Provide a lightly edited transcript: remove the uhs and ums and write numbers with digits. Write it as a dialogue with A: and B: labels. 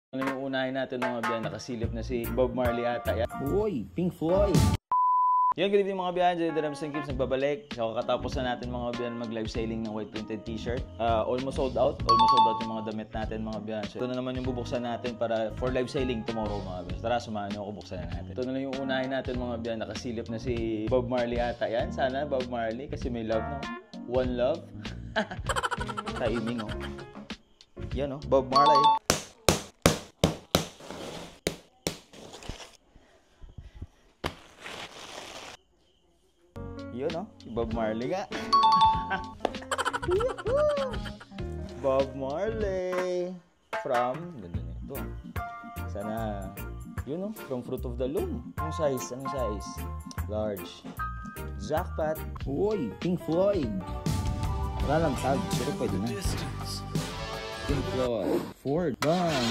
A: Ano yung unahin natin mga biyan, nakasilip na si Bob Marley ata yan.
B: Uy, Pink Floyd.
A: Yan, good evening mga biyan, Jay Drums and Kips nagbabalik. So kakatapos na natin mga biyan mag-live sailing ng white printed t-shirt. Almost sold out yung mga damit natin mga biyan. So ito na naman yung bubuksan natin para for live sailing tomorrow mga biyan. Tara, samahan nyo ako, buksan na natin. Ito na lang yung unahin natin mga biyan, nakasilip na si Bob Marley ata yan. Sana Bob Marley kasi may love no. One love. Timing oh. Yan oh, Bob Marley. Yun no, si Bob Marley nga. Bob Marley from, ganda na ito. Sana, yun no, from Fruit of the Loom. Anong size? Anong size? Large. Jackpot.
B: Uy, Pink Floyd. Wala lang tag, pero pwede na. Pink Floyd. Ford. Bang.